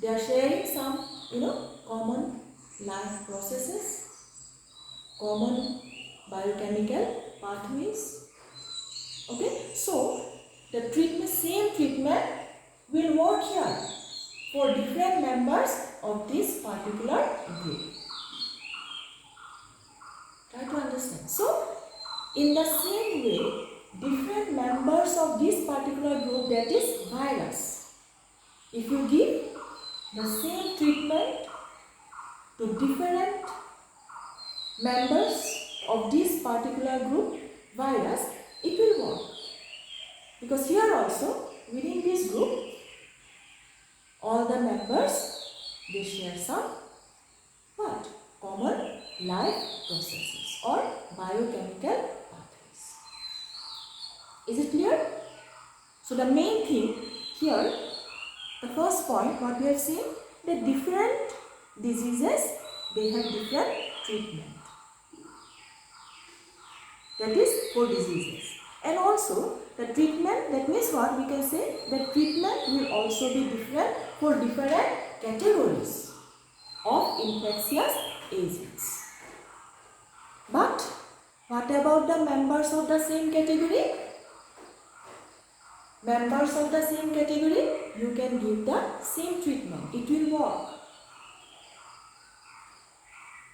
They are sharing some, common life processes, common biochemical pathways. Okay, so the same treatment will work here for different members of this particular group. Try to understand. So, in the same way, different members of this particular group, that is virus, if you give the same treatment to different members of this particular group virus, it will work. Because here also, within this group, all the members, they share some what? Common life processes or biochemical pathways. Is it clear? So the main thing here, the first point, what we have seen, the different diseases, they have different treatment. That is for diseases. And also the treatment, that means what we can say, the treatment will also be different for different categories of infectious agents. But what about the members of the same category? Members of the same category, you can give the same treatment. It will work.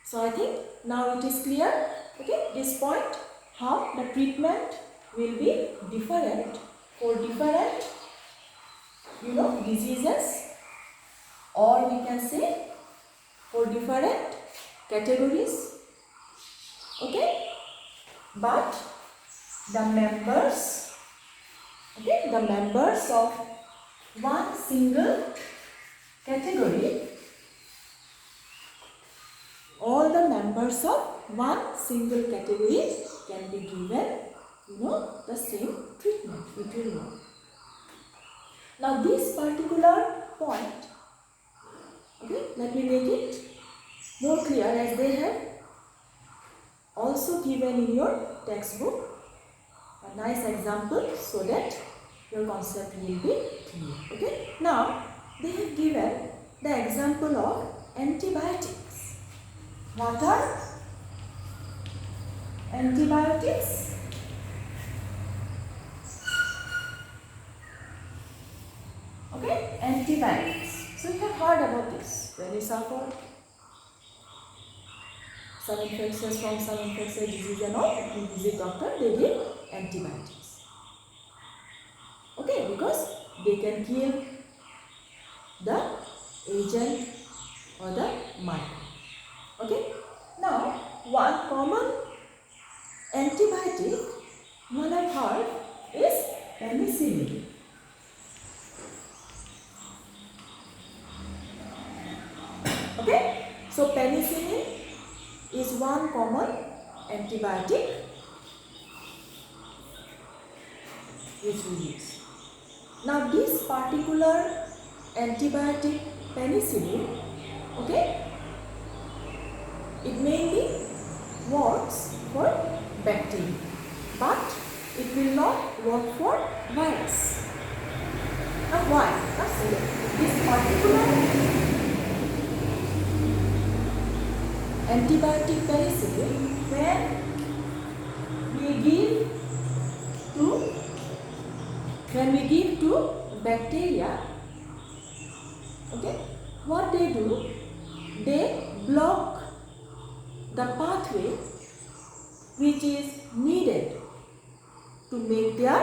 So I think now it is clear, okay, this point, how the treatment will be different for different, diseases, or we can say for different categories. Okay, but the members, the members of one single category, all the members of one single category can be given, the same treatment. It will work. Now this particular point, let me make it more clear, as they have also given in your textbook a nice example so that your concept will be clear. Okay. Now they have given the example of antibiotics. What are antibiotics? Okay, antibiotics. So you have heard about this. When you suffer some infections from some infectious disease and all, if you visit doctor, they give antibiotics. Okay, because they can kill the agent or the microbe. Okay. Now, one common antibiotic one I've heard is penicillin. Okay. So penicillin is one common antibiotic which we use. Now this particular antibiotic penicillin, it mainly works for bacteria, but it will not work for virus. Now why? Now see, this particular antibiotic penicillin, when we give to bacteria, what they do, they block the pathway which is needed to make their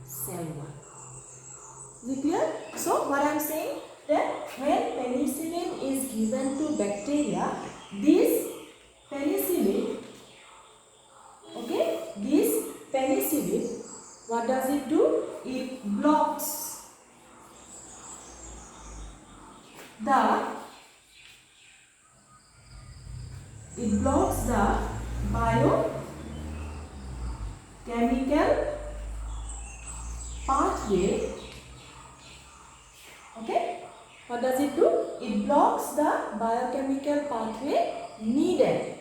cell work. Is it clear? So what I am saying, that when penicillin is given to bacteria, this penicillin, what does it do? It blocks the biochemical pathway. What does it do? It blocks the biochemical pathway needed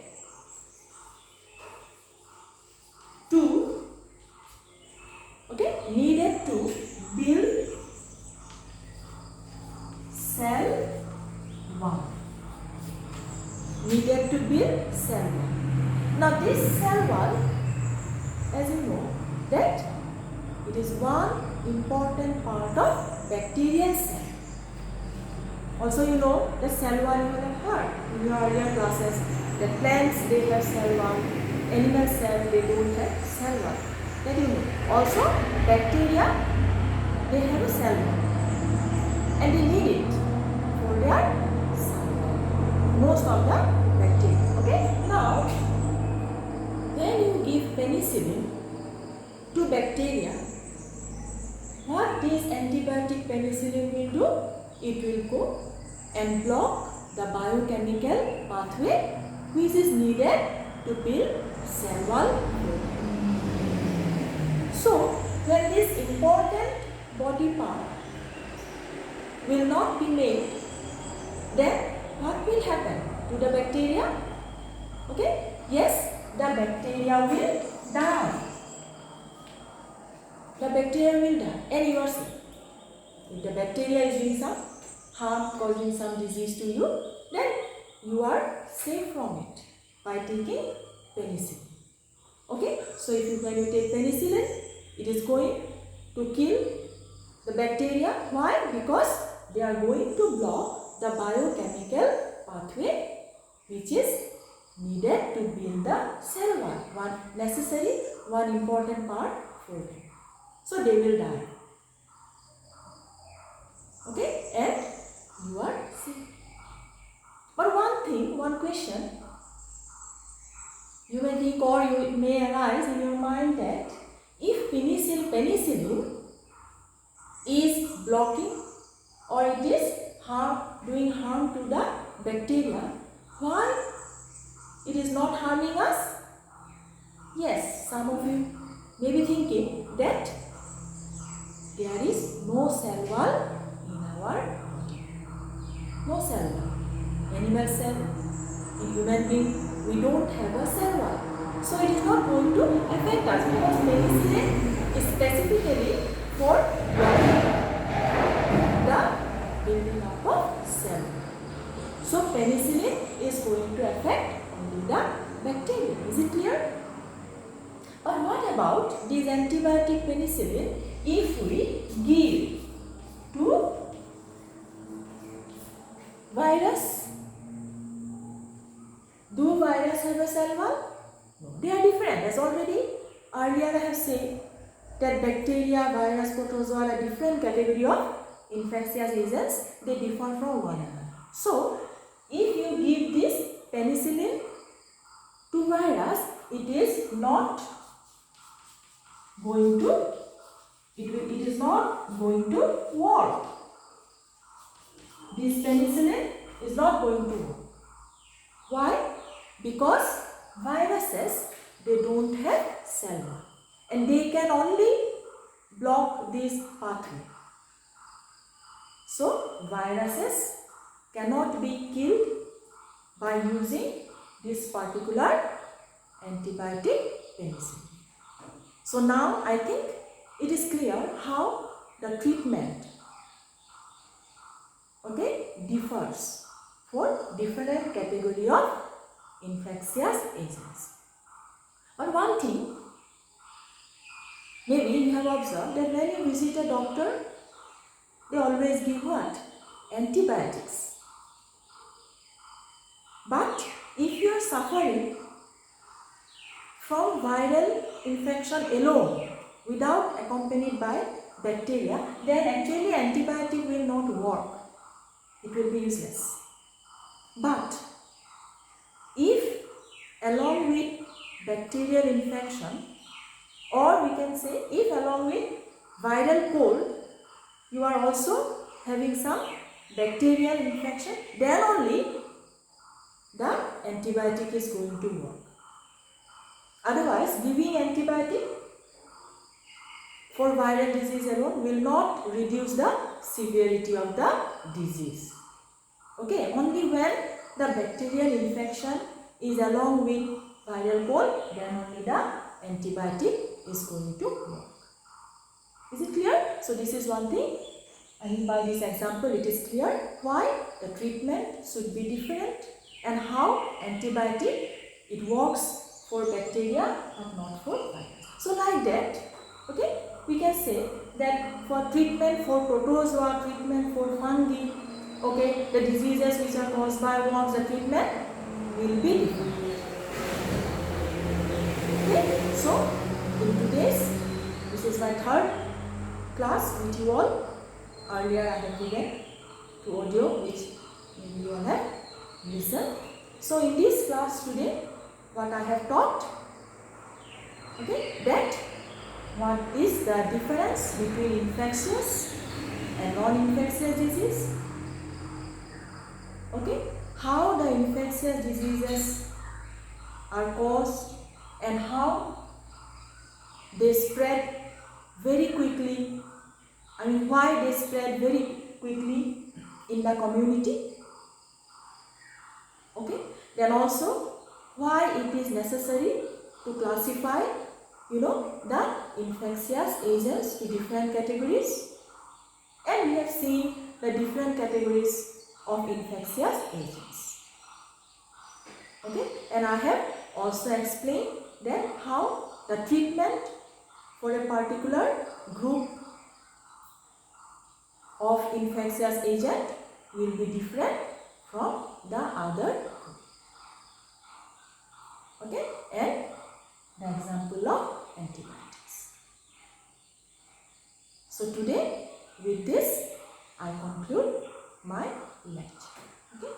to build cell cell 1. Needed to build cell 1. Now this cell 1, as you know, that it is one important part of bacterial cell. Also you know the cell 1 you have heard in your earlier classes that plants they have cell 1, animal cell they don't have cell 1. That you know. Also bacteria they have a cell 1 and they need it for their survival. Most of the bacteria. Okay. Now when you give penicillin to bacteria, what this antibiotic penicillin will do? It will go and block the biochemical pathway which is needed to build cell wall protein. So, when this important body part will not be made, then what will happen to the bacteria? Okay? Yes, the bacteria will die. The bacteria will die and you are sick. If the bacteria is doing some harm, causing some disease to you, then you are safe from it by taking penicillin. Okay? So when you take penicillin, it is going to kill the bacteria. Why? Because they are going to block the biochemical pathway which is needed to build the cell wall. One important part for them. So they will die. Okay? And you are sick. But one question you may think or you may arise in your mind that if penicillin is blocking or it is doing harm to the bacteria, why it is not harming us? Yes, some of you may be thinking that there is no cell wall in our body. No cell wall. Animal cell, in human being, we don't have a cell wall. So it is not going to affect us because penicillin is specifically for the building up of cell. So penicillin is going to affect only the bacteria. Is it clear? But what about this antibiotic penicillin if we give to virus? Do virus have a cell wall? No. They are different. As already earlier I have said that bacteria, virus, protozoa are different category of infectious agents. They differ from one another. So, if you give this penicillin to virus, it is not going to work. This penicillin is not going to work. Why? Because viruses, they don't have cell wall and they can only block this pathway. So viruses cannot be killed by using this particular antibiotic penicillin. So now I think it is clear how the treatment differs for different category of infectious agents. But one thing, maybe you have observed that when you visit a doctor, they always give what? Antibiotics. But if you are suffering from viral infection alone, without accompanied by bacteria, then actually antibiotic will not work. It will be useless. But if along with bacterial infection, or we can say if along with viral cold, you are also having some bacterial infection, then only the antibiotic is going to work. Otherwise, giving antibiotic for viral disease alone will not reduce the severity of the disease. Okay, only when the bacterial infection is along with viral cold, then only the antibiotic is going to work. Is it clear? So this is one thing. And by this example, it is clear why the treatment should be different and how antibiotic it works for bacteria but not for virus. So like that, okay, we can say that for treatment for protozoa, treatment for fungi, okay, the diseases which are caused by worms, the treatment will be different. Okay, so in today's, this is my third class with you all. Earlier I have given to audio which maybe you all have listened. So in this class today, what I have taught, okay, that what is the difference between infectious and non-infectious disease, okay, how the infectious diseases are caused and how they spread very quickly. I mean, why they spread very quickly in the community, okay. Then also why it is necessary to classify, the infectious agents to different categories, and we have seen the different categories of infectious agents, okay. And I have also explained that how the treatment for a particular group of infectious agent will be different from the other group, okay, and the example of antibiotics. So today with this I conclude my lecture, okay.